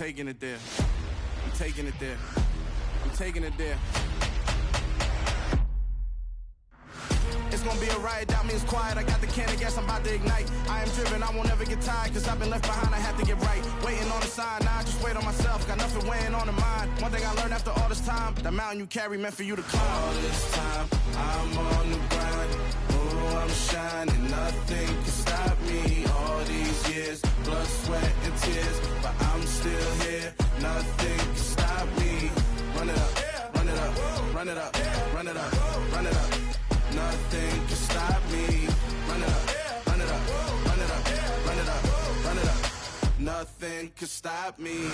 taking it there. I'm taking it there. I'm taking it there. It's gonna be a riot, that means quiet. I got the can of gas, I'm about to ignite. I am driven, I won't ever get tired, cause I've been left behind, I have to get right. Waiting on the sign, now I just wait on myself. Got nothing weighing on the mind. One thing I learned after all this time, the mountain you carry meant for you to climb. All this time, I'm on the grind. Oh, I'm shining, nothing can stop me. All these years, blood, sweat, and tears, but I'm still here. Nothing can stop me. Run it up, run it up, run it up, run it up, run it up. Nothing can stop me. Run it up, run it up, run it up, run it up, run it up. Nothing can stop me.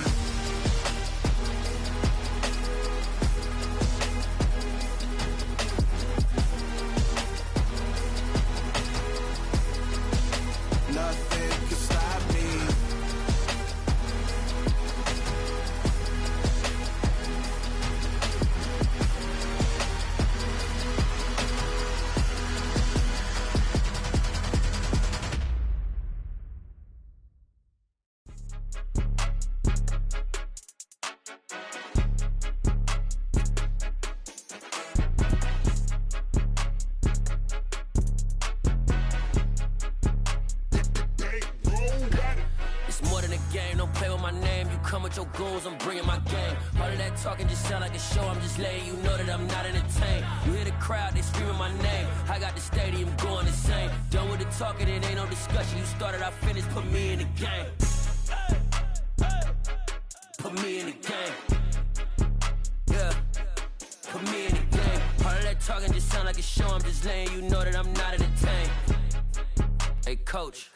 Nothing can stop me. Your goals, I'm bringing my game. All of that talking just sound like a show. I'm just letting you know that I'm not entertained. You hear the crowd, they screaming my name. I got the stadium going insane. Done with the talking, it ain't no discussion. You started, I finished, put me in the game. Put me in the game. Yeah, put me in the game. All of that talking just sound like a show. I'm just letting you know that I'm not entertained. Hey, coach,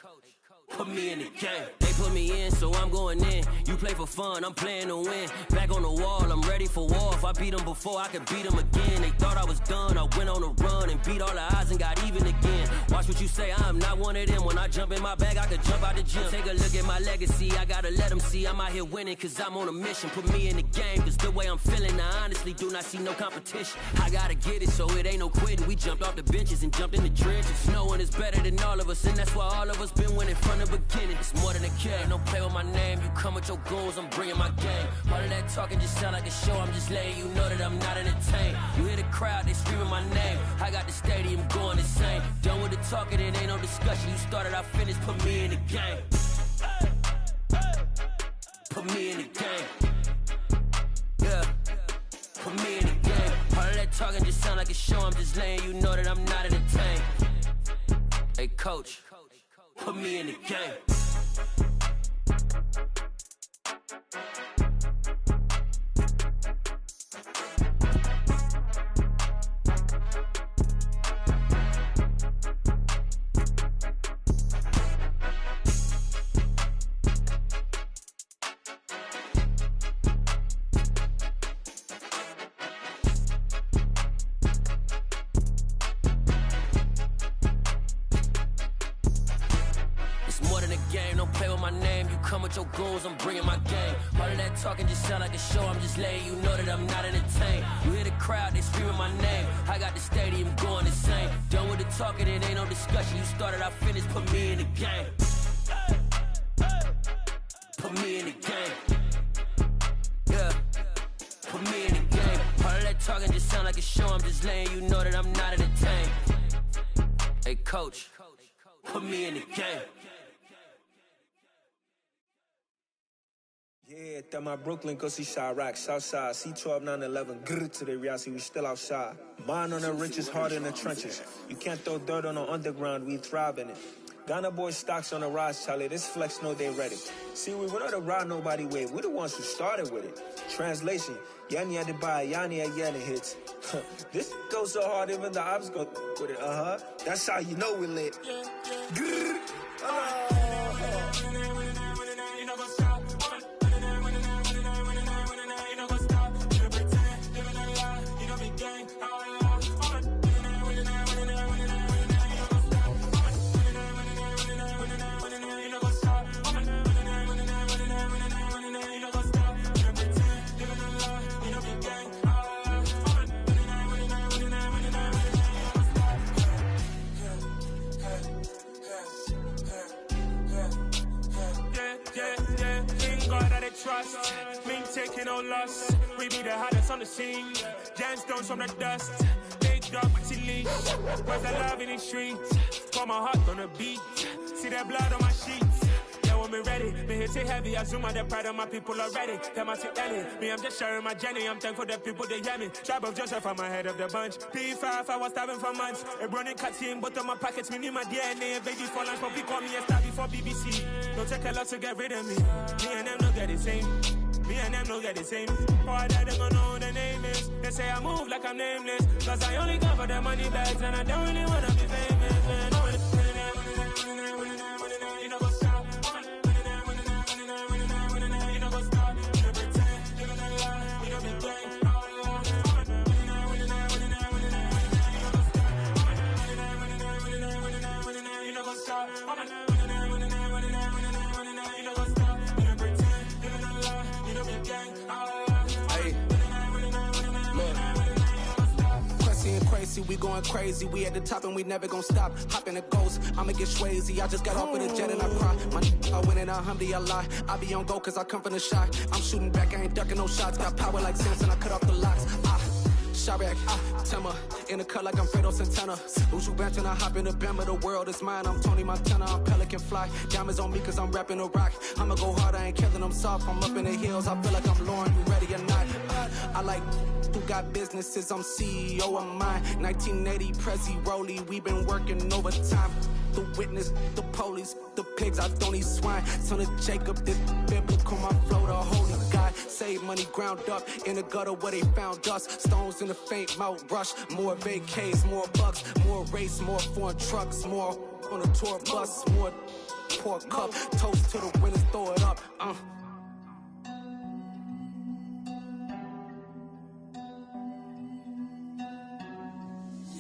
put me in the game. They put me in, so I'm going in. You play for fun, I'm playing to win. Back on the wall, I'm ready for war. If I beat them before, I could beat them again. They thought I was done, I went on a run and beat all the odds and got even again. Watch what you say, I'm not one of them. When I jump in my bag, I could jump out the gym. Take a look at my legacy, I gotta let them see I'm out here winning, cause I'm on a mission. Put me in the game, cause the way I'm feeling, I honestly do not see no competition. I gotta get it, so it ain't no quitting. We jumped off the benches and jumped in the trenches. No one is better than all of us, and that's why all of us been winning from the beginning. It's more than a game, don't play with my name. You come with your goons, I'm bringing my game. All of that talking just sound like a show. I'm just letting you know that I'm not entertained. You hear the crowd, they screaming my name. I got the stadium going insane. Done with the talking, it ain't no discussion. You started, I finished, put me in the game. Put me in the game. Yeah, put me in the game. All of that talking just sound like a show. I'm just letting you know that I'm not entertained. Hey, coach, put me in the game. Your goals, I'm bringing my game. All of that talking just sound like a show. I'm just letting you know that I'm not entertained. You hear the crowd, they screaming my name. I got the stadium going insane. Done with the talking, it ain't no discussion. You started, I finished, put me in the game. Put me in the game. Yeah, put me in the game. All of that talking just sound like a show. I'm just letting you know that I'm not entertained. Hey, coach, put me in the game. Yeah, that my Brooklyn, go see Chirac, Southside, C12, 911, grrr to the reality, we still outside. Mine on the richest, heart in the trenches. You can't throw dirt on the underground, we thrive in it. Ghana boys stocks on the rise, Charlie, this flex know they ready. See, we went on the ride nobody wave, we the ones who started with it. Translation, Yani had to buy, Yani had Yanni hits. This goes so hard, even the ops go with it, That's how you know we lit. Grrr, trust. Link taking no loss. We be the hottest on the scene. Gemstones from the dust. Big dog, chili. Where's the love in the streets? Pour my heart on the beat. See that blood on my sheets. Yeah, when me ready, me hit it heavy. I zoom out the pride of my people already. Them I see Ellie. Me, I'm just sharing my journey. I'm thankful that people they hear me. Tribe of Joseph, I'm ahead of the bunch. P5, I was starving for months. A running cut in, but on my pockets, me need my DNA. Baby for lunch, but people call me a star before BBC. Don't take a lot to get rid of me. Me and them don't get the same. Me and them don't get the same. All that they gonna know the name is. They say I move like I'm nameless. Cause I only go for the money bags and I don't really wanna be famous, man. You know what's up? You know what's up? You know pretend. You know that lie. You know be gang. You know what's up? Crazy, we going crazy. We at the top and we never gonna stop. Hop in a ghost, I'ma get swayzy. I just got off with a jet and I cry. I win in a Humvee, I lie. I be on go cause I come from the shot. I'm shooting back, I ain't ducking no shots. Got power like Samson, I cut off the locks. Sharek, Timmer, in the cut like I'm Fredo Santana. Uju Banton, I hop in the Bama, the world is mine. I'm Tony Montana, I'm Pelican Fly. Diamonds on me cause I'm rapping a rock. I'ma go hard, I ain't killing them soft. I'm up in the hills, I feel like I'm Lauren, you ready or not? I like who got businesses, I'm CEO of mine. 1980 Prezi Rolly, we been working overtime. The witness, the police, the pigs, I don't eat swine. Son of Jacob, this biblical, my flow, the holy God. Save money ground up in the gutter where they found us. Stones in the faint mouth rush. More vacays, more bucks, more race, more foreign trucks, more on a tour bus, more pork cup. Toast to the winners, throw it up.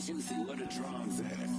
Juicy, what a drums at.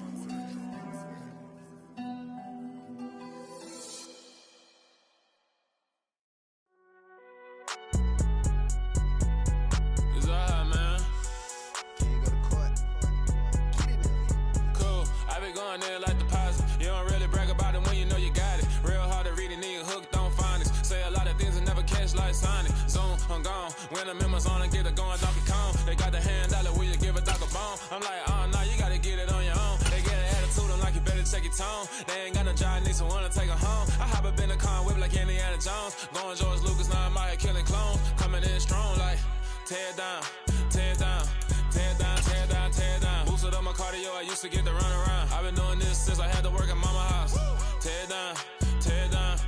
There like deposit. You don't really brag about it when you know you got it. Real hard to read a nigga hooked on phonics. Say a lot of things and never catch like Sonic. Zone, I'm gone. When the members on and get it going, Donkey Kong. They got the hand dollar, will you give a dog a bone? I'm like, oh no, you gotta get it on your own. They get an attitude, I'm like, you better check your tone. They ain't got no job, need someone to take her home. I hop up in the car, whip like Indiana Jones. Going George Lucas, now I'm out here killing clones. Coming in strong like, tear down, tear down. Tear down, tear down, tear down. Boosted up my cardio, I used to get to run around. I've been doing this since I had to work at mama house. Tear down, tear down,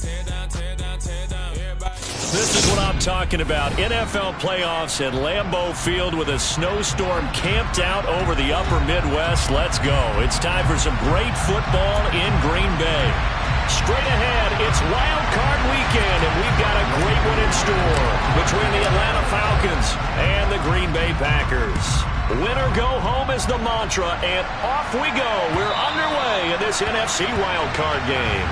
tear down, tear down, tear down. Everybody. This is what I'm talking about. NFL playoffs at Lambeau Field with a snowstorm camped out over the upper Midwest. Let's go. It's time for some great football in Green Bay. Straight ahead, it's Wild Card Weekend, and we've got a great one in store between the Atlanta Falcons and the Green Bay Packers. Win or go home is the mantra, and off we go. We're underway in this NFC Wild Card game.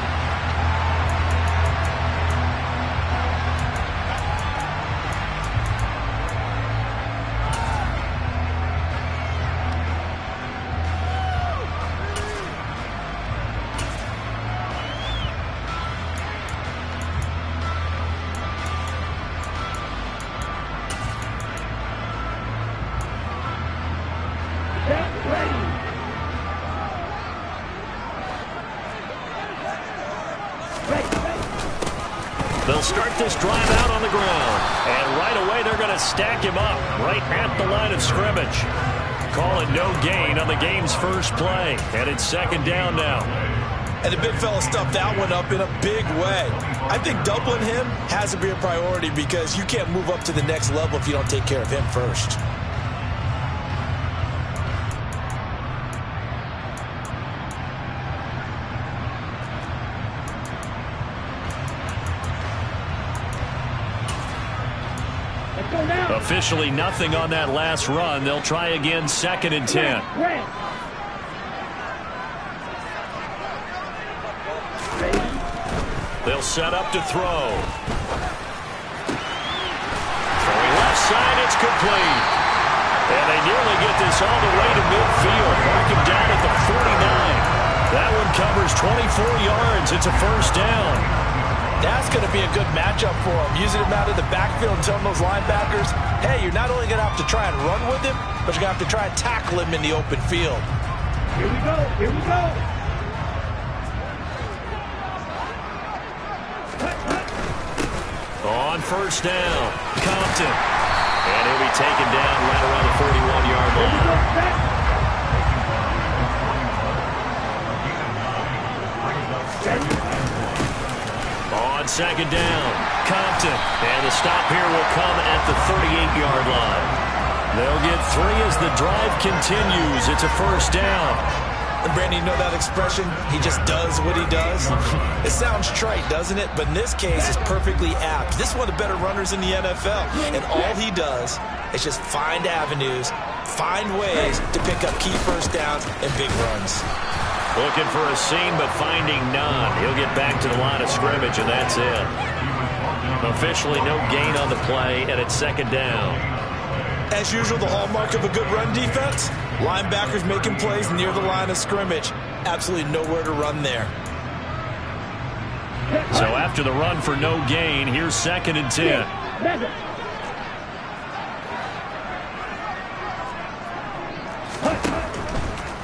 They'll start this drive out on the ground. And right away, they're going to stack him up right at the line of scrimmage. Calling no gain on the game's first play. And it's second down now. And the big fella stuffed that one up in a big way. I think doubling him has to be a priority because you can't move up to the next level if you don't take care of him first. Officially nothing on that last run. They'll try again, 2nd and 10. They'll set up to throw. Throwing left side, it's complete. And they nearly get this all the way to midfield. Mark him down at the 49. That one covers 24 yards. It's a first down. That's going to be a good matchup for him. Using him out of the backfield and telling those linebackers, hey, you're not only going to have to try and run with him, but you're going to have to try and tackle him in the open field. Here we go. Here we go. On first down, Compton. And he'll be taken down right around the 41-yard line. On second down, Compton. And the stop here will come at the 38-yard line. They'll get 3 as the drive continues. It's a first down. And Brandon, you know that expression? He just does what he does. It sounds trite, doesn't it? But in this case, it's perfectly apt. This is one of the better runners in the NFL. And all he does is just find avenues, find ways to pick up key first downs and big runs. Looking for a seam, but finding none. He'll get back to the line of scrimmage, and that's it. Officially no gain on the play, and it's second down. As usual, the hallmark of a good run defense, linebackers making plays near the line of scrimmage. Absolutely nowhere to run there. So after the run for no gain, here's second and 10.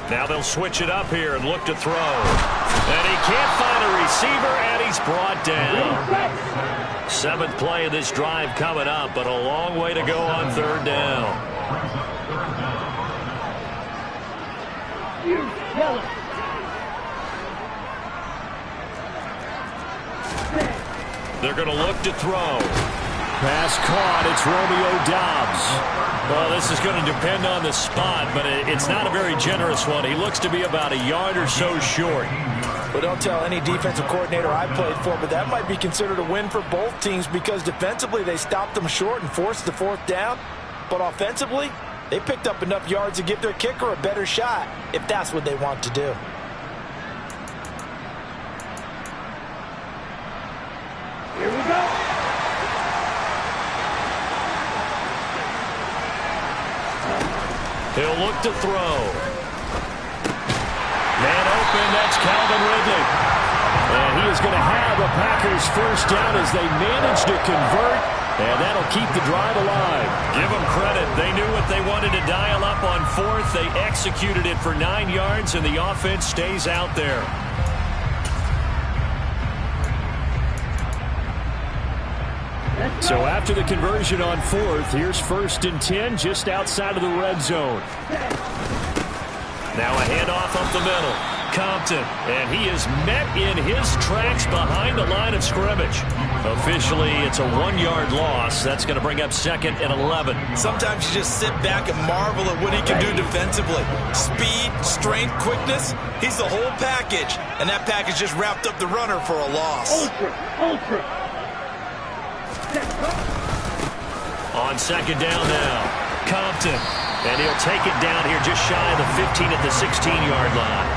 Now they'll switch it up here and look to throw. And he can't find a receiver, and he's brought down. 7th play of this drive coming up, but a long way to go on third down. They're going to look to throw. Pass caught. It's Romeo Doubs. Well, this is going to depend on the spot, but it's not a very generous one. He looks to be about a yard or so short. Well, don't tell any defensive coordinator I played for, but that might be considered a win for both teams because defensively they stopped them short and forced the 4th down. But offensively, they picked up enough yards to give their kicker a better shot if that's what they want to do. Here we go. He'll look to throw. Man open, that's Calvin Ridley. And he is going to have a Packers first down as they manage to convert, and that'll keep the drive alive. Give them credit. They knew what they wanted to dial up on 4th. They executed it for 9 yards, and the offense stays out there. So after the conversion on 4th, here's 1st and 10 just outside of the red zone. Now a handoff up the middle. Compton, and he is met in his tracks behind the line of scrimmage. Officially, it's a 1-yard loss. That's going to bring up 2nd and 11. Sometimes you just sit back and marvel at what he can do defensively. Speed, strength, quickness, he's the whole package. And that package just wrapped up the runner for a loss. Ultra. On second down now, Compton. And he'll take it down here just shy of the 15 at the 16-yard line.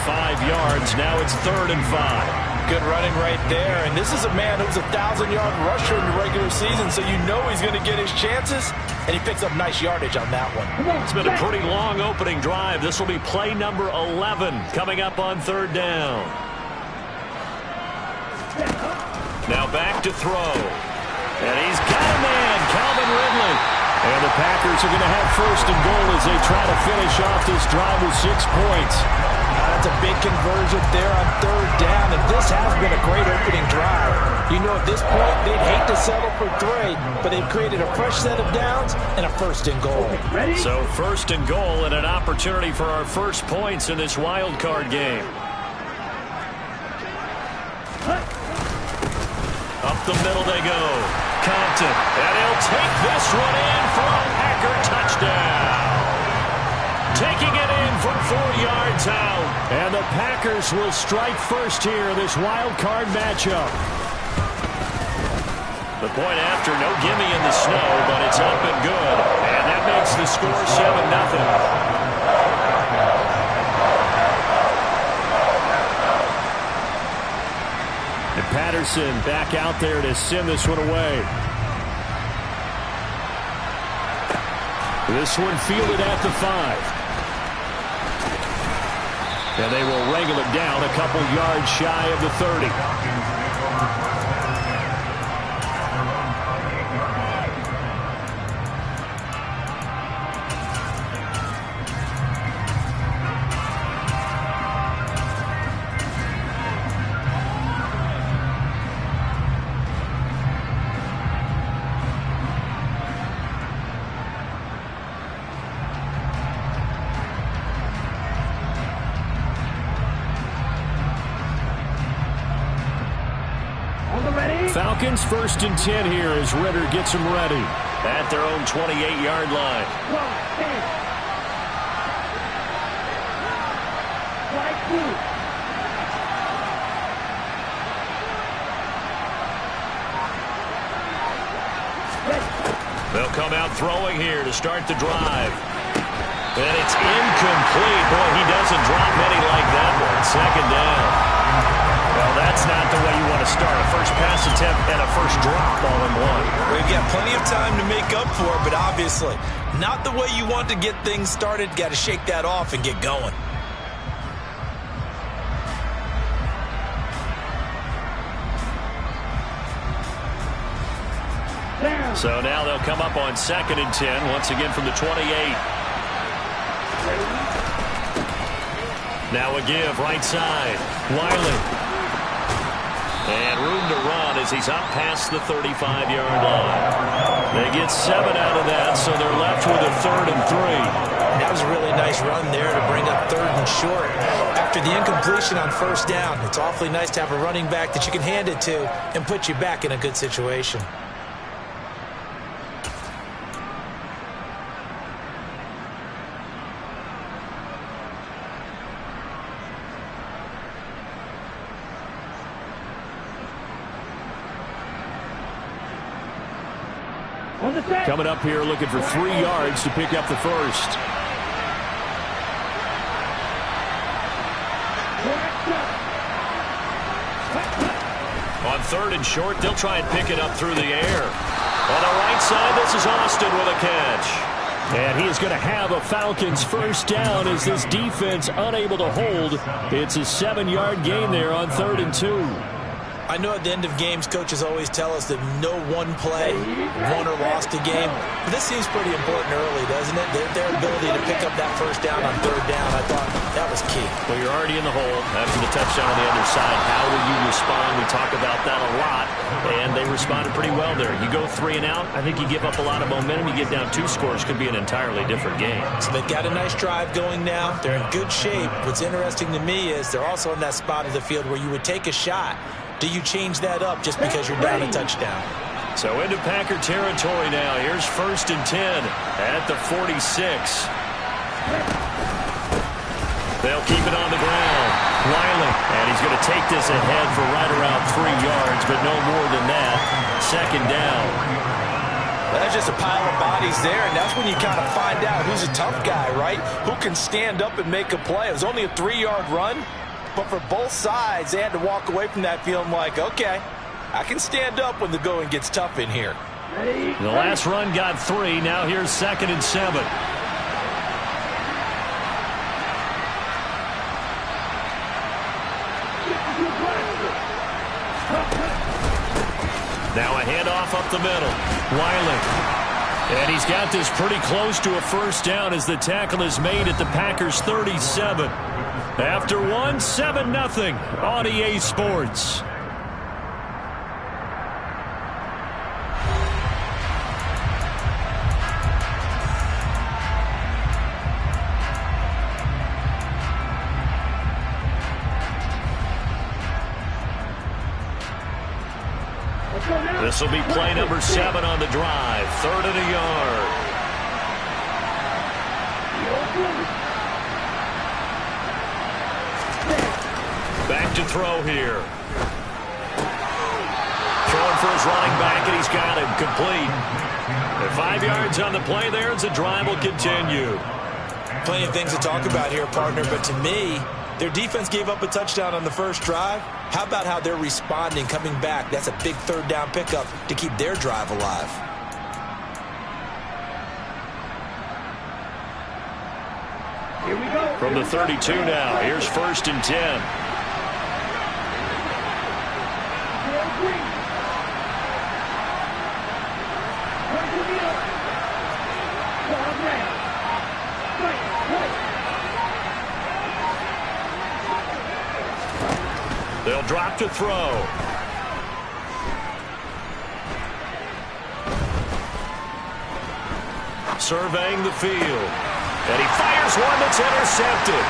5 yards. Now it's 3rd and 5. Good running right there. And this is a man who's a 1,000-yard rusher in the regular season, so you know he's going to get his chances. And he picks up nice yardage on that one. It's been a pretty long opening drive. This will be play number 11 coming up on 3rd down. Now back to throw. And he's got a man, Calvin Ridley. And the Packers are going to have 1st and goal as they try to finish off this drive with 6 points. That's a big conversion there on 3rd down, and this has been a great opening drive. You know, at this point, they'd hate to settle for 3, but they've created a fresh set of downs and a 1st and goal. So 1st and goal and an opportunity for our first points in this wild card game. Up the middle they go. Compton, and he'll take this one in for a Packer touchdown. Taking it in from 4 yards out. And the Packers will strike first here in this wild card matchup. The point after, no gimme in the snow, but it's up and good. And that makes the score 7-0. And Patterson back out there to send this one away. This one fielded at the 5. And they will wrangle it down a couple yards shy of the 30. Falcons 1st and 10 here as Ritter gets them ready at their own 28-yard line. They'll come out throwing here to start the drive. And it's incomplete. Boy, he doesn't drop many like that one. 2nd down. Well, that's not the way you want to start. A first pass attempt and a first drop all in one. We've got plenty of time to make up for it, but obviously not the way you want to get things started. Got to shake that off and get going. So now they'll come up on 2nd and 10, once again from the 28. Now a give, right side. Wiley. And room to run as he's up past the 35-yard line. They get 7 out of that, so they're left with a 3rd and 3. That was a really nice run there to bring up 3rd and short. After the incompletion on 1st down, it's awfully nice to have a running back that you can hand it to and put you back in a good situation. Coming up here looking for 3 yards to pick up the first. On 3rd and short, they'll try and pick it up through the air. On the right side, this is Austin with a catch. And he is going to have a Falcons first down as this defense unable to hold. It's a 7-yard gain there on 3rd and 2. I know at the end of games, coaches always tell us that no one play won or lost a game. But this seems pretty important early, doesn't it? Their ability to pick up that first down on 3rd down, I thought that was key. Well, you're already in the hole after the touchdown on the other side. How will you respond? We talk about that a lot, and they responded pretty well there. You go 3 and out, I think you give up a lot of momentum. You get down 2 scores, could be an entirely different game. So they've got a nice drive going now. They're in good shape. What's interesting to me is they're also in that spot of the field where you would take a shot. Do you change that up just because you're down a touchdown? So into Packer territory now. Here's 1st and 10 at the 46. They'll keep it on the ground. Wiley, and he's going to take this ahead for right around 3 yards, but no more than that. 2nd down. That's just a pile of bodies there, and that's when you kind of find out who's a tough guy, right? Who can stand up and make a play. It was only a 3-yard run. But for both sides, they had to walk away from that feeling like, okay, I can stand up when the going gets tough in here. The last run got 3. Now here's 2nd and 7. Now a handoff up the middle. Wiley. And he's got this pretty close to a first down as the tackle is made at the Packers' 37. After 7-0 on EA Sports. This will be play number 7 on the drive. 3rd and a yard. Back to throw here. Throwing for his running back, and he's got him complete. And 5 yards on the play there as the drive will continue. Plenty of things to talk about here, partner, but to me, their defense gave up a touchdown on the first drive. How about how they're responding, coming back? That's a big 3rd down pickup to keep their drive alive. Here we go. From the 32 now, here's 1st and 10. They'll drop to throw. Surveying the field. And he fires one that's intercepted.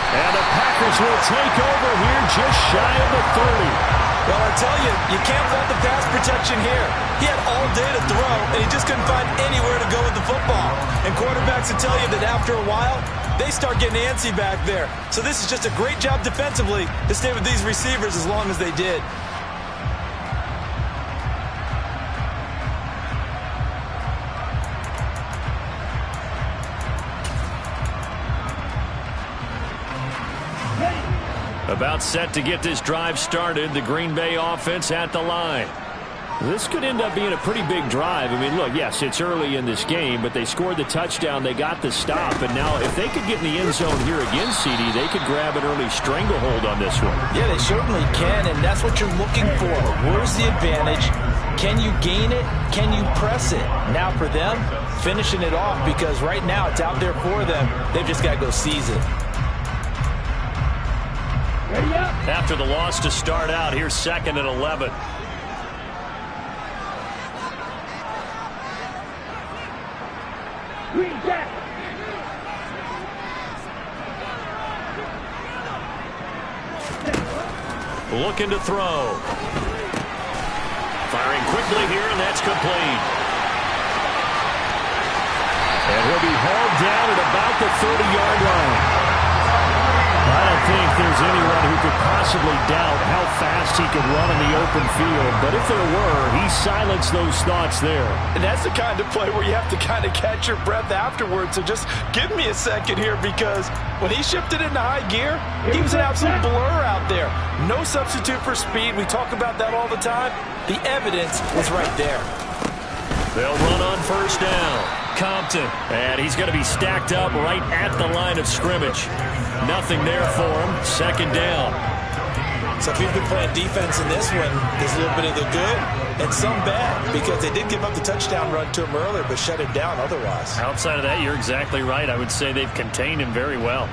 And the Packers will take over here just shy of the 30. Well, I tell you, you can't fault the pass protection here. He had all day to throw, and he just couldn't find anywhere to go with the football. And quarterbacks will tell you that after a while, they start getting antsy back there. So this is just a great job defensively to stay with these receivers as long as they did. About set to get this drive started. The Green Bay offense at the line. This could end up being a pretty big drive. I mean, look, yes, it's early in this game, but they scored the touchdown. They got the stop. And now if they could get in the end zone here again, CD, they could grab an early stranglehold on this one. Yeah, they certainly can, and that's what you're looking for. Where's the advantage? Can you gain it? Can you press it? Now for them, finishing it off, because right now it's out there for them. They've just got to go seize it. After the loss to start out, here's 2nd and 11. Green Jack. Looking to throw. Firing quickly here, and that's complete. And he'll be hauled down at about the 30-yard line. I don't think there's anyone who could possibly doubt how fast he could run in the open field. But if there were, he silenced those thoughts there. And that's the kind of play where you have to kind of catch your breath afterwards. So just give me a second here, because when he shifted into high gear, he was an absolute blur out there. No substitute for speed. We talk about that all the time. The evidence was right there. They'll run on 1st down. Compton, and he's going to be stacked up right at the line of scrimmage. Nothing there for him. 2nd down. So if you've been playing defense in this one, there's a little bit of the good and some bad, because they did give up the touchdown run to him earlier, but shut him down otherwise. Outside of that, you're exactly right. I would say they've contained him very well.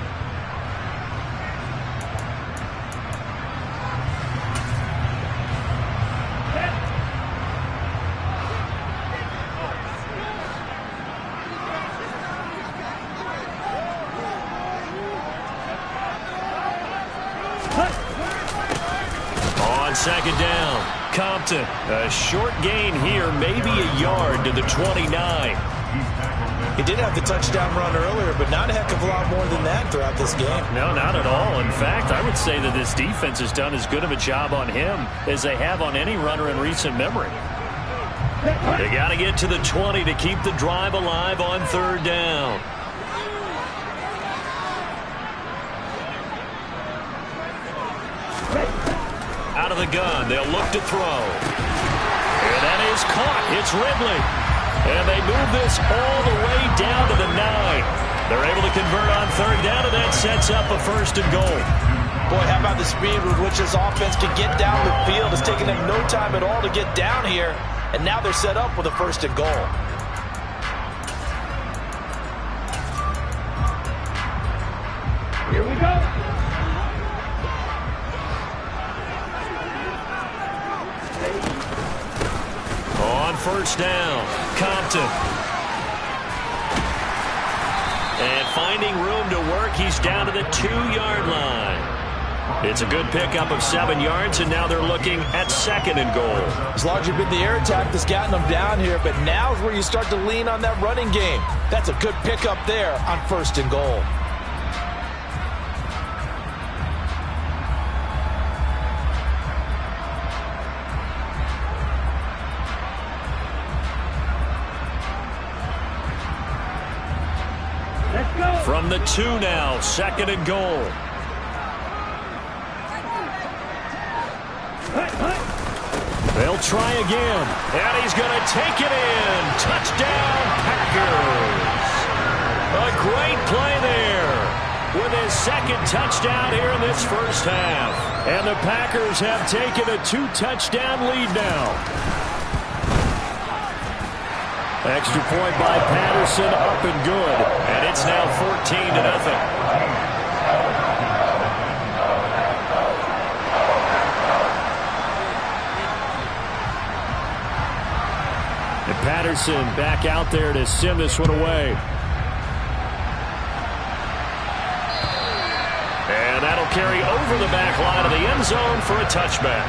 On 2nd down, Compton. A short gain here, maybe a yard to the 29. He did have the touchdown run earlier, but not a heck of a lot more than that throughout this game. No, not at all. In fact, I would say that this defense has done as good of a job on him as they have on any runner in recent memory. They got to get to the 20 to keep the drive alive on 3rd down. Out of the gun, they'll look to throw. And that is caught. It's Ridley. And they move this all the way down to the 9. They're able to convert on 3rd down, and that sets up a 1st and goal. Boy, how about the speed with which this offense can get down the field? It's taken them no time at all to get down here, and now they're set up with a 1st and goal. Here we go. On 1st down, Compton. And finding room to work, he's down to the 2-yard line. It's a good pickup of 7 yards, and now they're looking at 2nd and goal. It's largely been the air attack that's gotten them down here, but now is where you start to lean on that running game. That's a good pickup there on 1st and goal. From the 2 now, 2nd and goal. They'll try again, and he's going to take it in. Touchdown, Packers. A great play there with his 2nd touchdown here in this 1st half. And the Packers have taken a 2-touchdown lead now. Extra point by Patterson, up and good. And it's now 14-0. And Patterson back out there to send this one away. And that'll carry over the back line of the end zone for a touchback.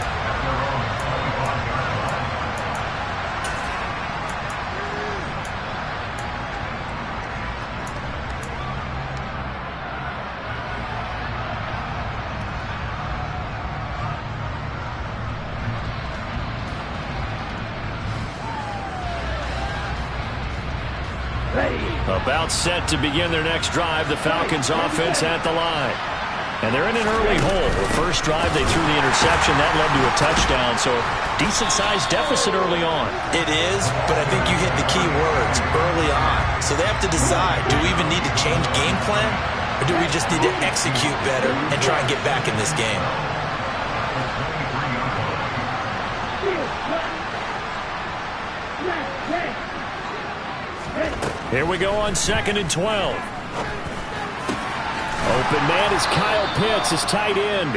About set to begin their next drive, the Falcons offense at the line. And they're in an early hole. The first drive, they threw the interception. That led to a touchdown, so decent-sized deficit early on. It is, but I think you hit the key words, early on. So they have to decide, do we even need to change game plan, or do we just need to execute better and try and get back in this game? Here we go on 2nd and 12. Open man is Kyle Pitts, his tight end.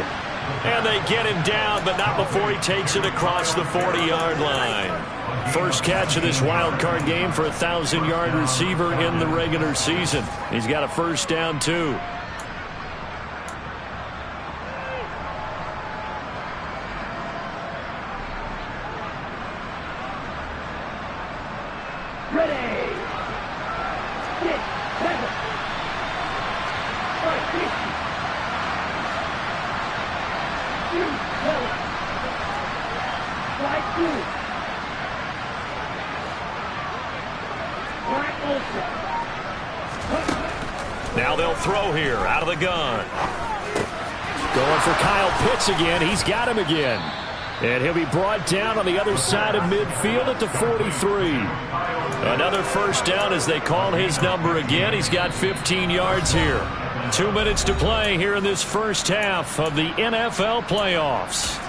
And they get him down, but not before he takes it across the 40-yard line. First catch of this wild card game for a 1,000-yard receiver in the regular season. He's got a first down, too. Now they'll throw here out of the gun. Going for Kyle Pitts again. He's got him again. And he'll be brought down on the other side of midfield at the 43. Another first down as they call his number again. He's got 15 yards here. 2 minutes to play here in this first half of the NFL playoffs.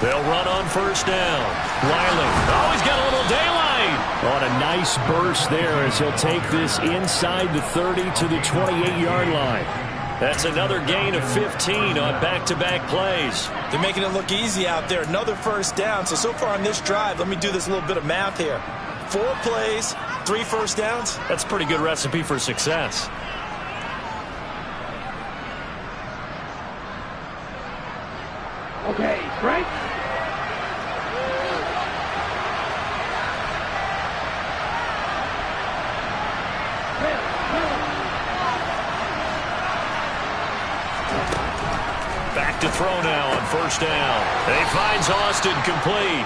They'll run on first down. Riley. Oh, he's got a little daylight. On a nice burst there as he'll take this inside the 30 to the 28-yard line. That's another gain of 15 on back-to-back plays. They're making it look easy out there. Another first down. So far on this drive, let me do this little bit of math here. 4 plays, 3 first downs. That's a pretty good recipe for success. Okay, Frank. Back to throw now on first down. And he finds Austin complete.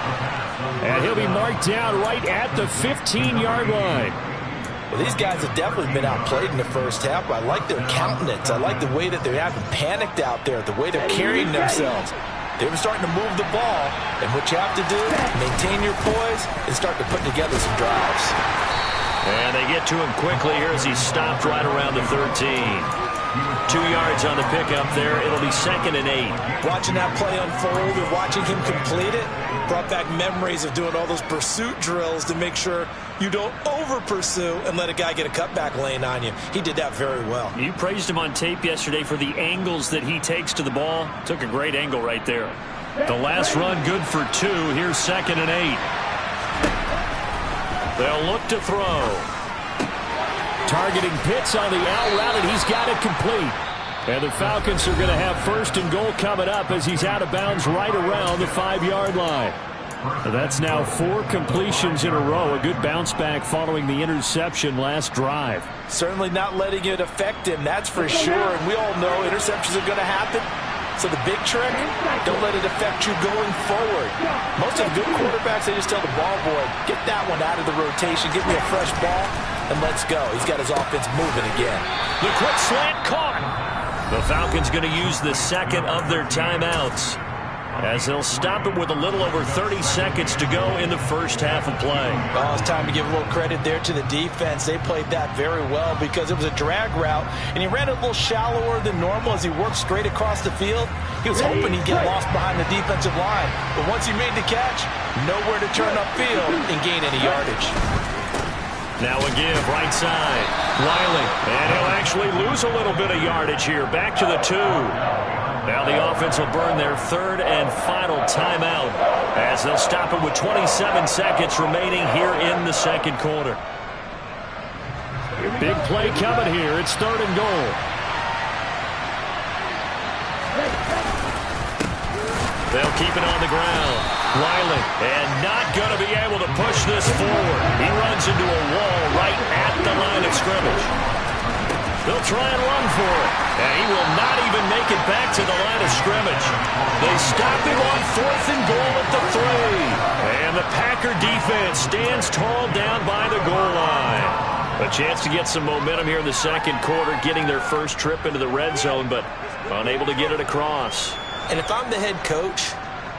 And he'll be marked down right at the 15-yard line. Well, these guys have definitely been outplayed in the first half. I like their countenance. I like the way that they haven't panicked out there, the way they're carrying themselves. They were starting to move the ball, and what you have to do, maintain your poise and start to put together some drives. And they get to him quickly here as he's stopped right around the 13. 2 yards on the pickup there. It'll be 2nd and 8. Watching that play unfold and watching him complete it brought back memories of doing all those pursuit drills to make sure you don't over-pursue and let a guy get a cutback lane on you. He did that very well. You praised him on tape yesterday for the angles that he takes to the ball. Took a great angle right there. The last run good for 2. Here's 2nd and 8. They'll look to throw. Targeting Pitts on the out route, and he's got it complete. And the Falcons are going to have 1st and goal coming up as he's out of bounds right around the 5-yard line. That's now 4 completions in a row. A good bounce back following the interception last drive. Certainly not letting it affect him, that's for sure. And we all know interceptions are going to happen. So the big trick, don't let it affect you going forward. Most of the good quarterbacks, they just tell the ball boy, get that one out of the rotation, give me a fresh ball, and let's go. He's got his offense moving again. The quick slant caught. The Falcons going to use the 2nd of their timeouts as they'll stop it with a little over 30 seconds to go in the first half of play. Oh, it's time to give a little credit there to the defense. They played that very well because it was a drag route, and he ran it a little shallower than normal as he worked straight across the field. He was hoping he'd get lost behind the defensive line, but once he made the catch, nowhere to turn upfield and gain any yardage. Now a give, right side. Riley, and he'll actually lose a little bit of yardage here. Back to the 2. Now the offense will burn their 3rd and final timeout as they'll stop it with 27 seconds remaining here in the 2nd quarter. Big play coming here. It's 3rd and goal. They'll keep it on the ground. Wiley, and not going to be able to push this forward. He runs into a wall right at the line of scrimmage. They'll try and run for it. And he will not even make it back to the line of scrimmage. They stop him on 4th and goal at the 3. And the Packer defense stands tall down by the goal line. A chance to get some momentum here in the second quarter, getting their first trip into the red zone, but unable to get it across. And if I'm the head coach,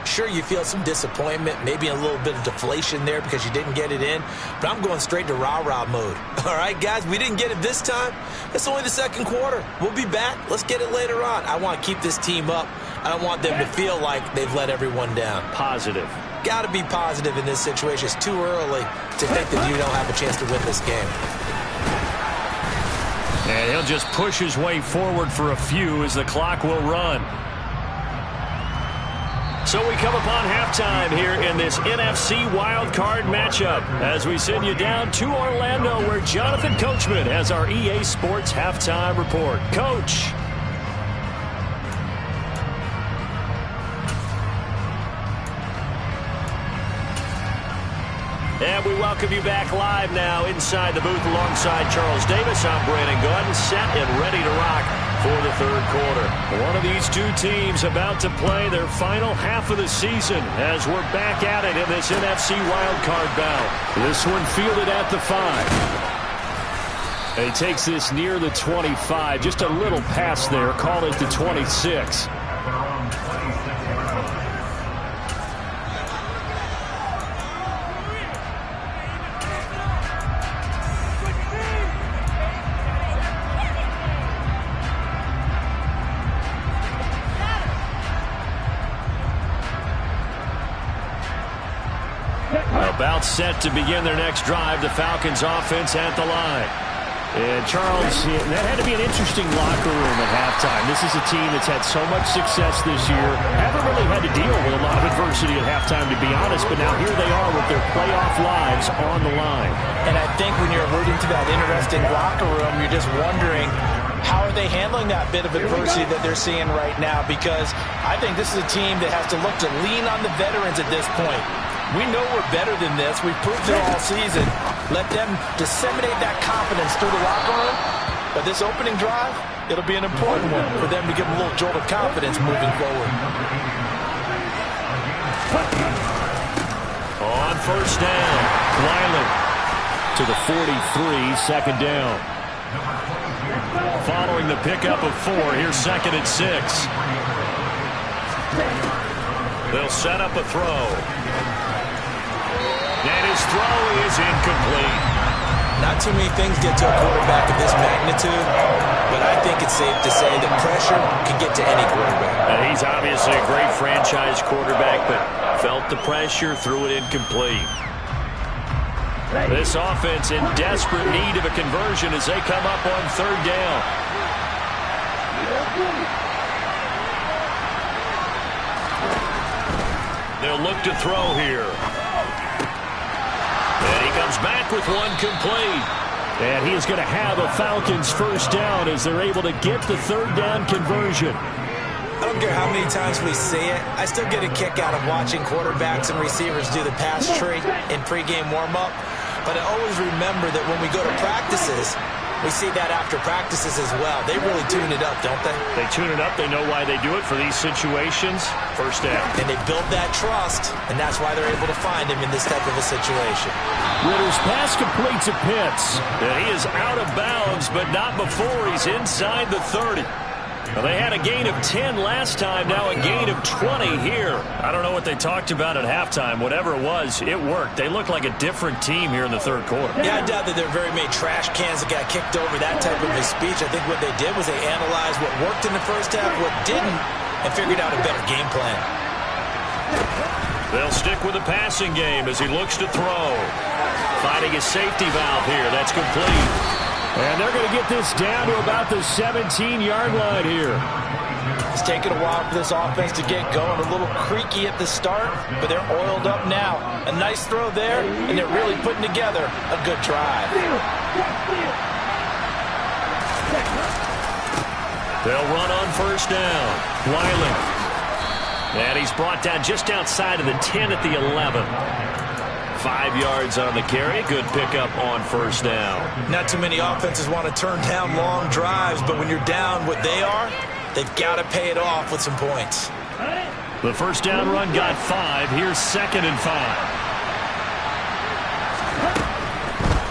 sure, you feel some disappointment, maybe a little bit of deflation there because you didn't get it in, but I'm going straight to rah-rah mode. All right, guys, we didn't get it this time. It's only the second quarter. We'll be back. Let's get it later on. I want to keep this team up. I don't want them to feel like they've let everyone down. Positive. Got to be positive in this situation. It's too early to think that you don't have a chance to win this game. And he'll just push his way forward for a few as the clock will run. So we come upon halftime here in this NFC wildcard matchup as we send you down to Orlando where Jonathan Coachman has our EA Sports halftime report. Coach. And we welcome you back live now inside the booth alongside Charles Davis. I'm Brandon Gunn, set and ready to rock for the third quarter. One of these two teams about to play their final half of the season as we're back at it in this NFC wildcard bout. This one fielded at the 5. And he takes this near the 25. Just a little pass there. Call it the 26. About set to begin their next drive. The Falcons offense at the line. And Charles, that had to be an interesting locker room at halftime. This is a team that's had so much success this year. Haven't really had to deal with a lot of adversity at halftime, to be honest. But now here they are with their playoff lives on the line. And I think when you're alluding to that interesting locker room, you're just wondering, how are they handling that bit of adversity that they're seeing right now? Because I think this is a team that has to look to lean on the veterans at this point. We know we're better than this. We've proved it all season. Let them disseminate that confidence through the locker room. But this opening drive, it'll be an important one for them to give them a little jolt of confidence moving forward. On first down, Wiley to the 43, second down. Following the pickup of 4, here's second and 6. They'll set up a throw. And his throw is incomplete. Not too many things get to a quarterback of this magnitude, but I think it's safe to say that pressure can get to any quarterback. And he's obviously a great franchise quarterback, but felt the pressure, threw it incomplete. This offense in desperate need of a conversion as they come up on third down. They'll look to throw here. And he comes back with one complete. And he is going to have a Falcons first down as they're able to get the third down conversion. I don't care how many times we see it. I still get a kick out of watching quarterbacks and receivers do the pass tree in pregame warm-up. But I always remember that when we go to practices, we see that after practices as well. They really tune it up, don't they? They tune it up. They know why they do it for these situations. First down. And they build that trust, and that's why they're able to find him in this type of a situation. Ritter's pass complete to Pitts. And he is out of bounds, but not before he's inside the 30. Well, they had a gain of 10 last time, now a gain of 20 here. I don't know what they talked about at halftime. Whatever it was, it worked. They look like a different team here in the third quarter. Yeah, I doubt that there are very many trash cans that got kicked over that type of a speech. I think what they did was they analyzed what worked in the first half, what didn't, and figured out a better game plan. They'll stick with the passing game as he looks to throw. Finding a safety valve here. That's complete. And they're going to get this down to about the 17-yard line here. It's taken a while for this offense to get going. A little creaky at the start, but they're oiled up now. A nice throw there, and they're really putting together a good drive. They'll run on first down. Wiley. And he's brought down just outside of the 10 at the 11. 5 yards on the carry. Good pickup on first down. Not too many offenses want to turn down long drives, but when you're down what they are, they've got to pay it off with some points. The first down run got 5. Here's 2nd and 5.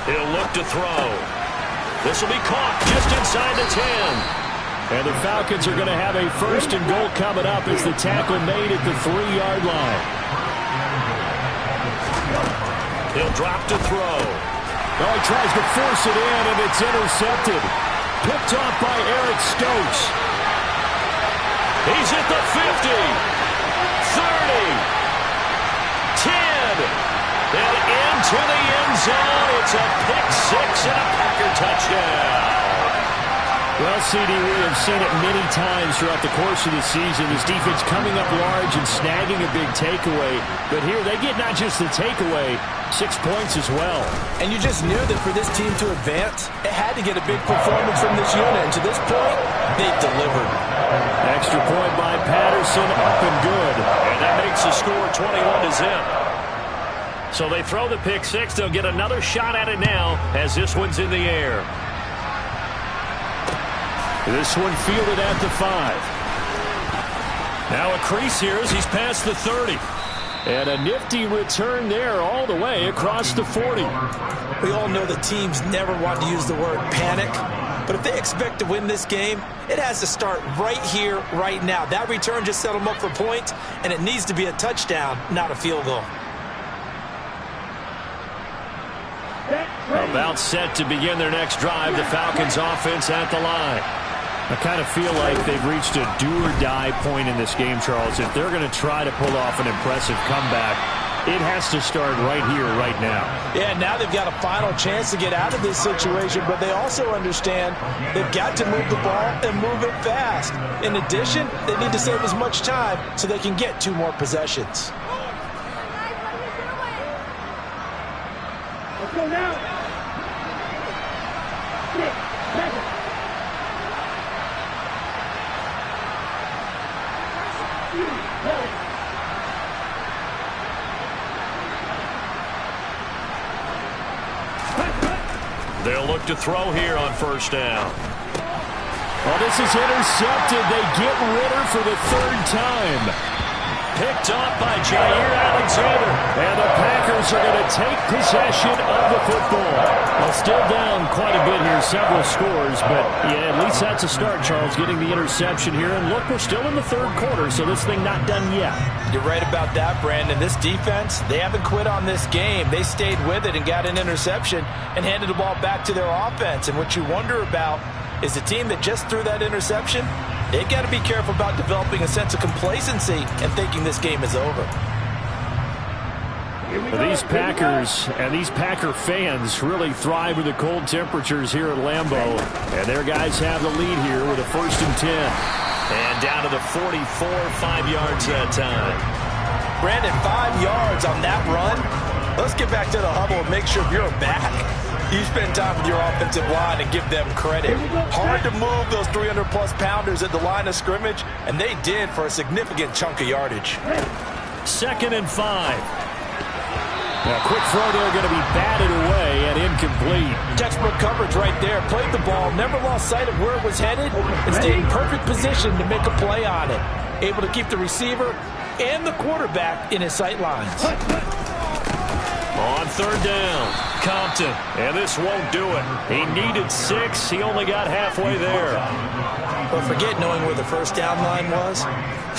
He'll look to throw. This will be caught just inside the 10. And the Falcons are going to have a 1st and goal coming up as the tackle made at the 3-yard line. He'll drop to throw. Oh, he tries to force it in, and it's intercepted. Picked off by Eric Stokes. He's at the 50, 30, 10, and into the end zone. It's a pick 6 and a Packer touchdown. Well, CD, we have seen it many times throughout the course of the season. This defense coming up large and snagging a big takeaway. But here they get not just the takeaway, 6 points as well. And you just knew that for this team to advance, it had to get a big performance from this unit. And to this point, they've delivered. Extra point by Patterson, up and good. And that makes the score 21-0. So they throw the pick 6. They'll get another shot at it now as this one's in the air. This one fielded at the 5. Now a crease here as he's past the 30. And a nifty return there all the way across the 40. We all know that teams never want to use the word panic. But if they expect to win this game, it has to start right here, right now. That return just set them up for points, and it needs to be a touchdown, not a field goal. About set to begin their next drive. The Falcons offense at the line. I kind of feel like they've reached a do-or-die point in this game, Charles. If they're going to try to pull off an impressive comeback, it has to start right here, right now. Yeah, now they've got a final chance to get out of this situation, but they also understand they've got to move the ball and move it fast. In addition, they need to save as much time so they can get 2 more possessions. Let's go now. 6 seconds. They'll look to throw here on first down. Well, this is intercepted. They get Ritter for the 3rd time. Picked off by Jair Alexander. And the Packers are going to take possession of the football. Well, still down quite a bit here, several scores. But, yeah, at least that's a start, Charles, getting the interception here. And look, we're still in the 3rd quarter, so this thing not done yet. You're right about that, Brandon. This defense, they haven't quit on this game. They stayed with it and got an interception and handed the ball back to their offense. And what you wonder about is the team that just threw that interception, they've got to be careful about developing a sense of complacency and thinking this game is over. These Packers and these Packer fans really thrive with the cold temperatures here at Lambeau. And their guys have the lead here with a 1st and 10. And down to the 44, 5 yards that time. Brandon, 5 yards on that run. Let's get back to the huddle and make sure you're back. You spend time with your offensive line and give them credit. Hard to move those 300-plus pounders at the line of scrimmage, and they did for a significant chunk of yardage. 2nd and 5. A quick throw there going to be batted away and incomplete. Textbook coverage right there. Played the ball, never lost sight of where it was headed, and stayed in perfect position to make a play on it. Able to keep the receiver and the quarterback in his sight lines. On 3rd down, Compton, and this won't do it. He needed 6. He only got halfway there. But forget knowing where the first down line was.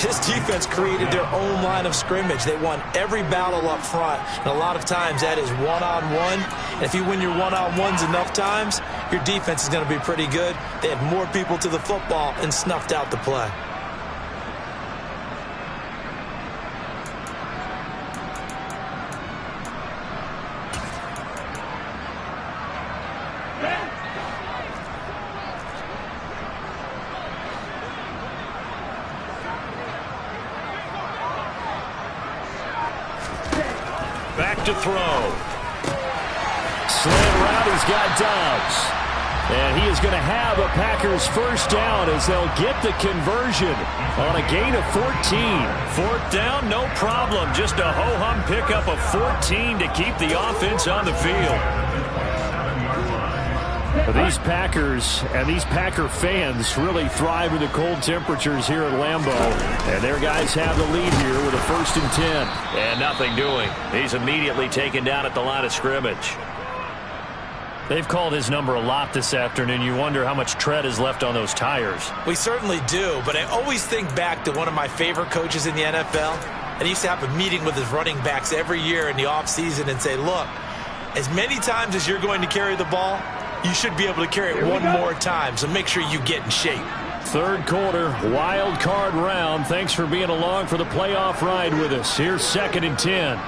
This defense created their own line of scrimmage. They won every battle up front, and a lot of times that is one-on-one. And if you win your one-on-ones enough times, your defense is going to be pretty good. They had more people to the football and snuffed out the play. Back to throw. Slant route, he's got Dobbs. And he is going to have a Packers first down as they'll get the conversion on a gain of 14. Fourth down, no problem. Just a ho-hum pickup of 14 to keep the offense on the field. These Packers and these Packer fans really thrive in the cold temperatures here at Lambeau. And their guys have the lead here with a 1st and 10. And nothing doing. He's immediately taken down at the line of scrimmage. They've called his number a lot this afternoon. You wonder how much tread is left on those tires. We certainly do, but I always think back to one of my favorite coaches in the NFL. And he used to have a meeting with his running backs every year in the offseason and say, look, as many times as you're going to carry the ball, you should be able to carry it one more time, so make sure you get in shape. Third quarter, wild card round. Thanks for being along for the playoff ride with us. Here's 2nd and 10.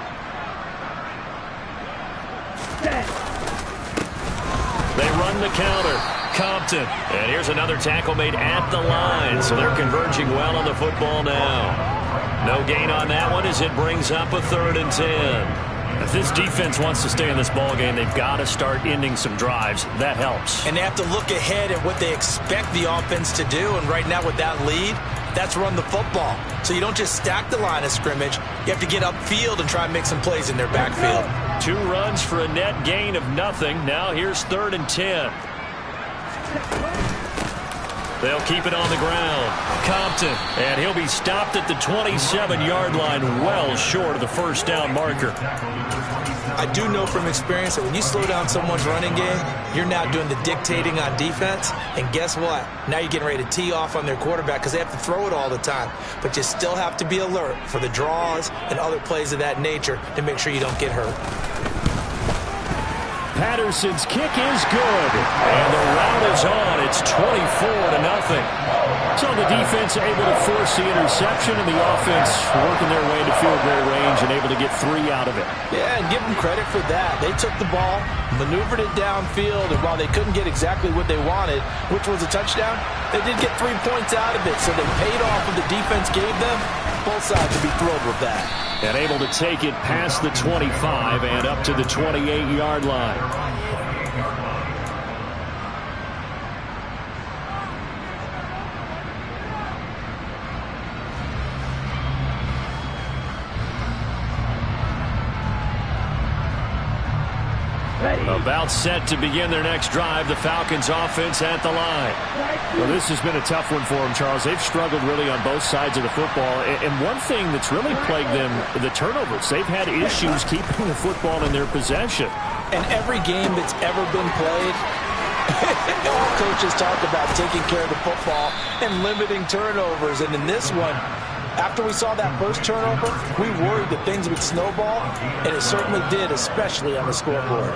They run the counter. Compton. And here's another tackle made at the line. So they're converging well on the football now. No gain on that one as it brings up a 3rd and 10. If this defense wants to stay in this ballgame, they've got to start ending some drives. That helps. And they have to look ahead at what they expect the offense to do. And right now with that lead, that's run the football. So you don't just stack the line of scrimmage. You have to get upfield and try and make some plays in their backfield. 2 runs for a net gain of nothing. Now here's 3rd and 10. They'll keep it on the ground. Compton. And he'll be stopped at the 27-yard line, well short of the first down marker. I do know from experience that when you slow down someone's running game, you're now doing the dictating on defense. And guess what? Now you're getting ready to tee off on their quarterback because they have to throw it all the time. But you still have to be alert for the draws and other plays of that nature to make sure you don't get hurt. Patterson's kick is good. And the rout is on. It's 24-0. So the defense able to force the interception, and the offense working their way to field goal range and able to get 3 out of it. Yeah, and give them credit for that. They took the ball, maneuvered it downfield, and while they couldn't get exactly what they wanted, which was a touchdown, they did get 3 points out of it. So they paid off what the defense gave them. Both sides would be thrilled with that. And able to take it past the 25 and up to the 28-yard line. About set to begin their next drive. The Falcons offense at the line. Well, this has been a tough one for them, Charles. They've struggled really on both sides of the football. And one thing that's really plagued them, the turnovers. They've had issues keeping the football in their possession. And every game that's ever been played, all coaches talk about taking care of the football and limiting turnovers. And in this one, after we saw that first turnover, we worried that things would snowball, and it certainly did, especially on the scoreboard.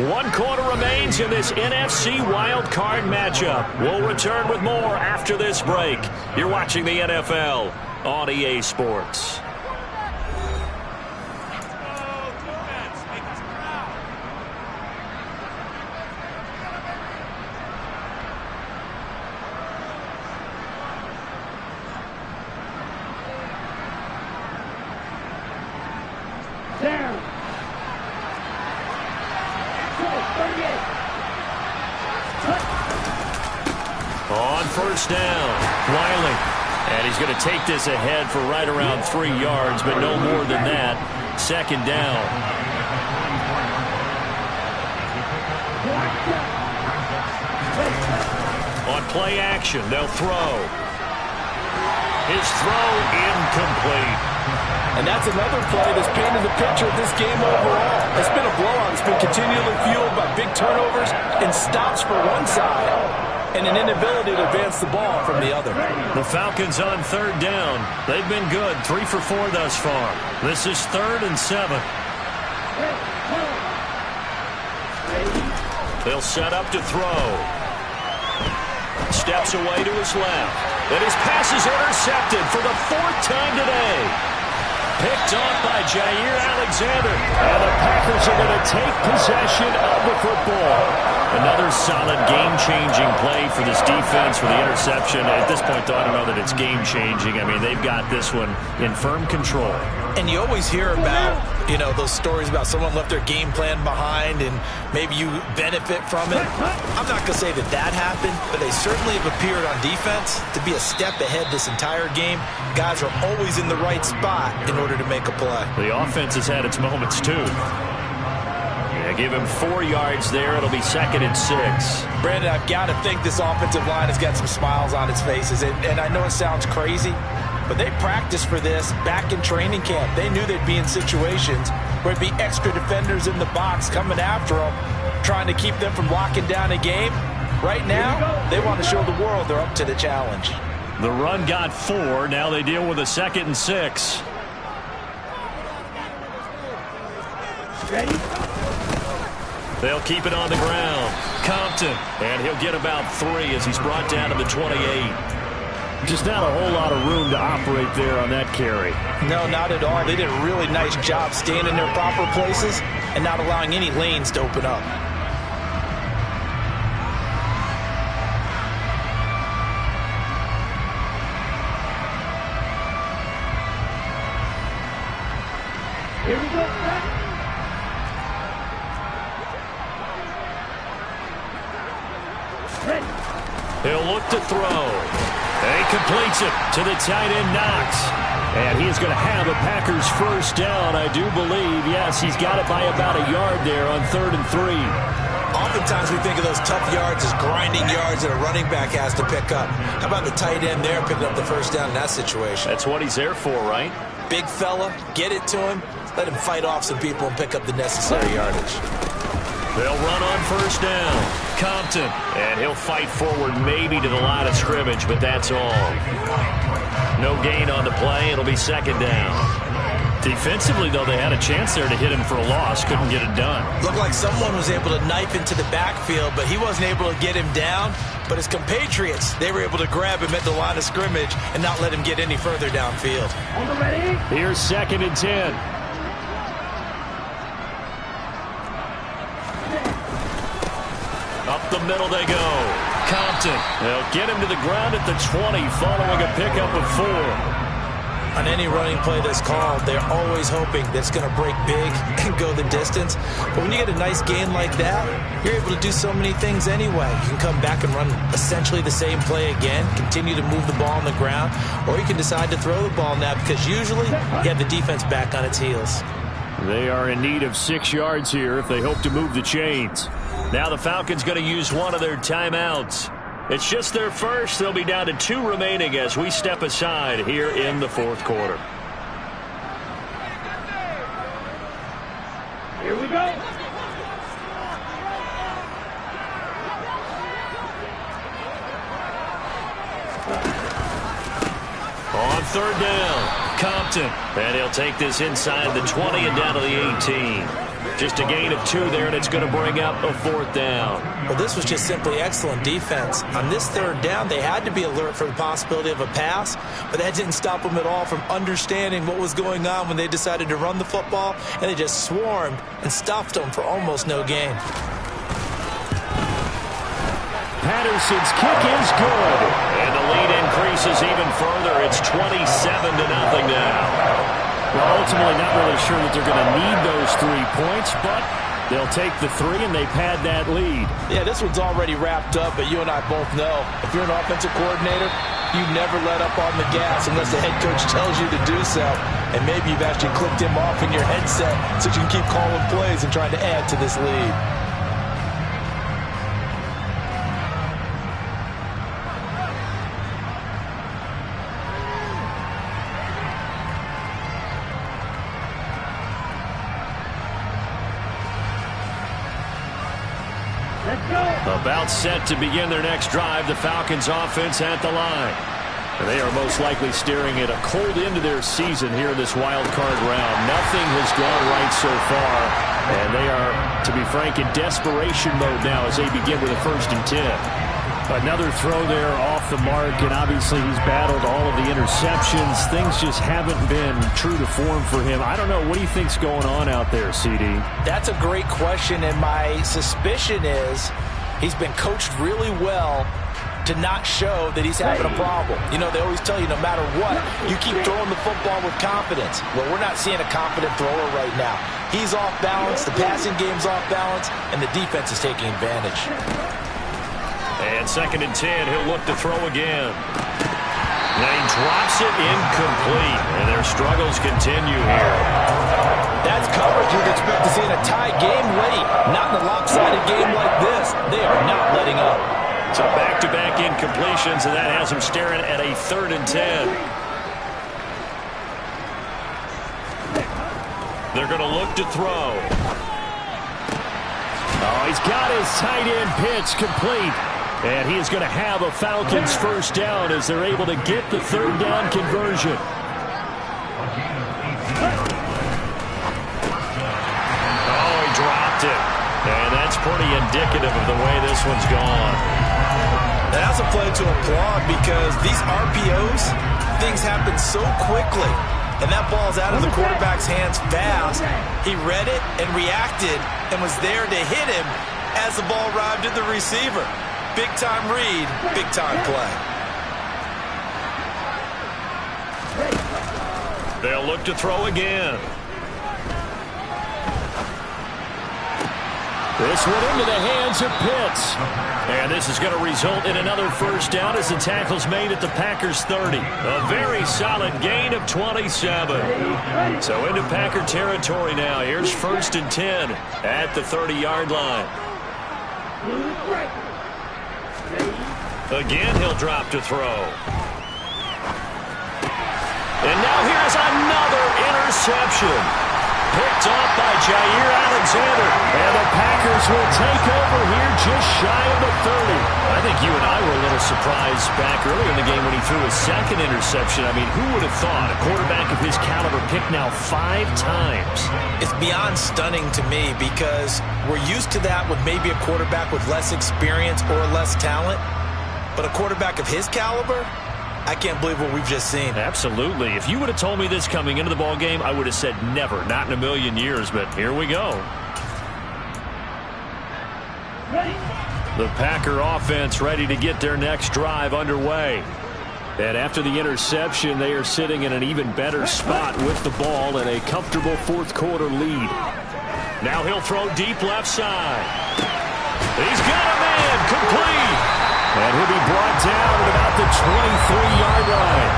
One quarter remains in this NFC wild card matchup. We'll return with more after this break. You're watching the NFL on EA Sports. On first down, Wiley. And he's going to take this ahead for right around 3 yards, but no more than that. 2nd down. On play action, they'll throw. His throw incomplete. And that's another play that's painted the picture of this game overall. It's been a blowout. It's been continually fueled by big turnovers and stops for one side and an inability to advance the ball from the other. The Falcons on 3rd down. They've been good, 3 for 4 thus far. This is 3rd and 7. They'll set up to throw. Steps away to his left. And his pass is intercepted for the 4th time today. Picked off by Jair Alexander. And the Packers are going to take possession of the football. Another solid game-changing play for this defense for the interception. At this point, though, I don't know that it's game-changing. I mean, they've got this one in firm control. And you always hear about, those stories about someone left their game plan behind and maybe you benefit from it. I'm not going to say that happened, but they certainly have appeared on defense to be a step ahead this entire game. Guys are always in the right spot in order to make a play. The offense has had its moments, too. Give him 4 yards there. It'll be 2nd and 6. Brandon, I've got to think this offensive line has got some smiles on its faces. And I know it sounds crazy, but they practiced for this back in training camp. They knew they'd be in situations where it'd be extra defenders in the box coming after them, trying to keep them from locking down a game. Right now, they want to show the world they're up to the challenge. The run got 4. Now they deal with a 2nd and 6. Ready? They'll keep it on the ground. Compton, and he'll get about 3 as he's brought down to the 28. Just not a whole lot of room to operate there on that carry. No, not at all. They did a really nice job staying in their proper places and not allowing any lanes to open up. Here we go. He'll look to throw. And he completes it to the tight end, Knox. And he is going to have a Packers first down, I do believe. Yes, he's got it by about a yard there on 3rd and 3. Oftentimes we think of those tough yards as grinding yards that a running back has to pick up. How about the tight end there picking up the first down in that situation? That's what he's there for, right? Big fella, get it to him, let him fight off some people and pick up the necessary yardage. They'll run on first down. Compton, and he'll fight forward maybe to the line of scrimmage, but that's all. No gain on the play. It'll be 2nd down. Defensively, though, they had a chance there to hit him for a loss. Couldn't get it done. Looked like someone was able to knife into the backfield, but he wasn't able to get him down. But his compatriots, they were able to grab him at the line of scrimmage and not let him get any further downfield. On the ready? Here's 2nd and 10. Up the middle they go. Compton. They'll get him to the ground at the 20 following a pickup of 4. On any running play that's called, they're always hoping that it's going to break big and go the distance. But when you get a nice gain like that, you're able to do so many things anyway. You can come back and run essentially the same play again, continue to move the ball on the ground, or you can decide to throw the ball now because usually you have the defense back on its heels. They are in need of 6 yards here if they hope to move the chains. Now the Falcons going to use one of their timeouts. It's just their first. They'll be down to 2 remaining as we step aside here in the 4th quarter. Here we go. On 3rd down, Compton. And he'll take this inside the 20 and down to the 18. Just a gain of 2 there, and it's going to bring up a 4th down. Well, this was just simply excellent defense. On this 3rd down, they had to be alert for the possibility of a pass, but that didn't stop them at all from understanding what was going on when they decided to run the football, and they just swarmed and stuffed them for almost no gain. Patterson's kick is good. And the lead increases even further. It's 27-0 now. Well, ultimately not really sure that they're going to need those 3 points, but they'll take the 3 and they pad that lead. Yeah, this one's already wrapped up, but you and I both know if you're an offensive coordinator, you never let up on the gas unless the head coach tells you to do so. And maybe you've actually clicked him off in your headset so you can keep calling plays and trying to add to this lead. About set to begin their next drive, the Falcons offense at the line. And they are most likely staring at a cold end to their season here in this wild card round. Nothing has gone right so far, and they are, to be frank, in desperation mode now as they begin with a 1st and 10. Another throw there off the mark, and obviously he's battled all of the interceptions. Things just haven't been true to form for him. I don't know. What do you think's going on out there, CD? That's a great question, and my suspicion is he's been coached really well to not show that he's having a problem. You know, they always tell you no matter what, you keep throwing the football with confidence. Well, we're not seeing a confident thrower right now. He's off balance, the passing game's off balance, and the defense is taking advantage. And 2nd and 10, he'll look to throw again. And he drops it incomplete, and their struggles continue here. That's coverage you'd expect to see in a tie game late. Not in a lopsided game like this. They are not letting up. So back-to-back incompletions, and that has him staring at a 3rd and 10. They're going to look to throw. Oh, he's got his tight end pitch complete. And he is going to have a Falcons first down as they're able to get the 3rd down conversion. Oh, he dropped it. And that's pretty indicative of the way this one's gone. That's a play to applaud because these RPOs, things happen so quickly. And that ball's out of the quarterback's hands fast. He read it and reacted and was there to hit him as the ball arrived at the receiver. Big-time read, big-time play. They'll look to throw again. This one into the hands of Pitts. And this is going to result in another first down as the tackle's made at the Packers 30. A very solid gain of 27. So into Packer territory now. Here's 1st and 10 at the 30-yard line. Again, he'll drop to throw. And now here's another interception. Picked off by Jair Alexander. And the Packers will take over here just shy of the 30. I think you and I were a little surprised back earlier in the game when he threw his 2nd interception. I mean, who would have thought a quarterback of his caliber picked now 5 times? It's beyond stunning to me because we're used to that with maybe a quarterback with less experience or less talent. But a quarterback of his caliber, I can't believe what we've just seen. Absolutely. If you would have told me this coming into the ball game, I would have said never, not in a million years. But here we go. The Packer offense ready to get their next drive underway. And after the interception, they are sitting in an even better spot with the ball and a comfortable 4th quarter lead. Now he'll throw deep left side. He's got a man complete. And he'll be brought down at about the 23-yard line.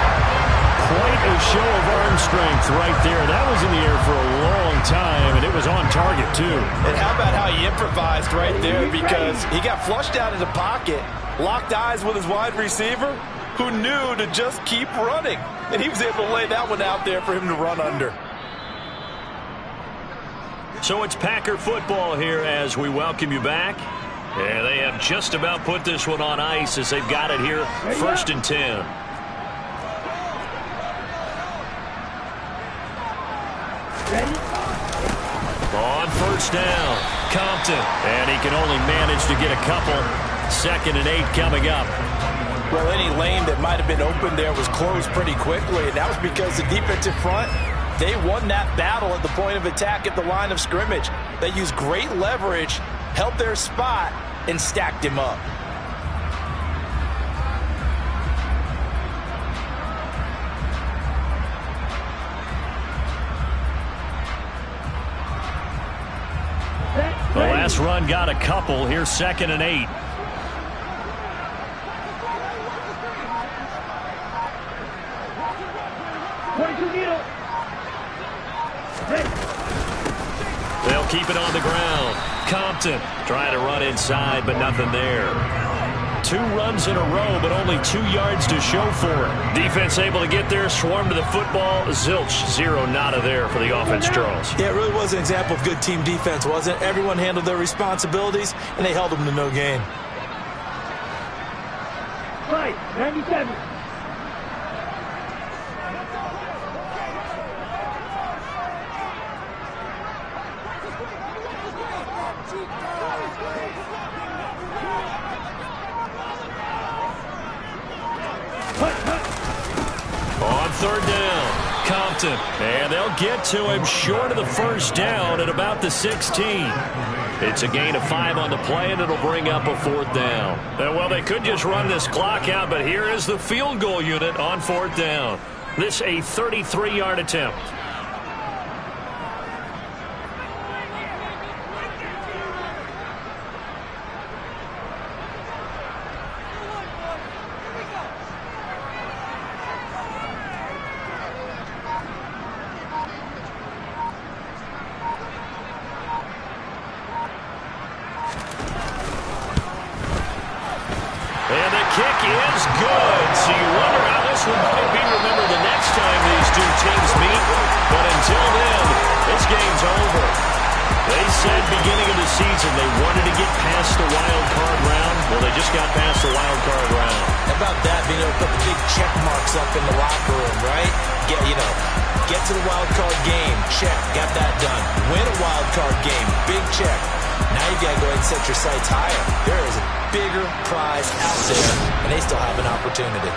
Quite a show of arm strength right there. That was in the air for a long time, and it was on target, too. And how about how he improvised right there because he got flushed out of the pocket, locked eyes with his wide receiver, who knew to just keep running. And he was able to lay that one out there for him to run under. So it's Packer football here as we welcome you back. And they have just about put this one on ice as they've got it here, 1st and 10. On 1st down, Compton. And he can only manage to get a couple. 2nd and 8 coming up. Well, any lane that might have been open there was closed pretty quickly, and that was because the defensive front, they won that battle at the point of attack at the line of scrimmage. They used great leverage, held their spot, and stacked him up. The last run got a couple. Here's 2nd and 8. They'll keep it on the ground. Compton trying to run inside, but nothing there. 2 runs in a row, but only 2 yards to show for it. Defense able to get there, swarm to the football. Zilch, 0 nada there for the offense, Charles. Yeah, it really was an example of good team defense, wasn't it? Everyone handled their responsibilities, and they held them to no gain. 97. Hampton. And they'll get to him short of the first down at about the 16. It's a gain of 5 on the play, and it'll bring up a 4th down. Well, they could just run this clock out, but here is the field goal unit on 4th down. This a 33-yard attempt. And the kick is good. So you wonder how this one might be remembered the next time these two teams meet. But until then, this game's over. They said beginning of the season they wanted to get past the wild card round. Well, they just got past the wild card round. How about that, being able to put the big check marks up in the locker room, right? Get to the wild card game. Check. Got that done. Win a wild card game. Big check. Now you got to go ahead and set your sights higher. There is a bigger prize out there, and they still have an opportunity.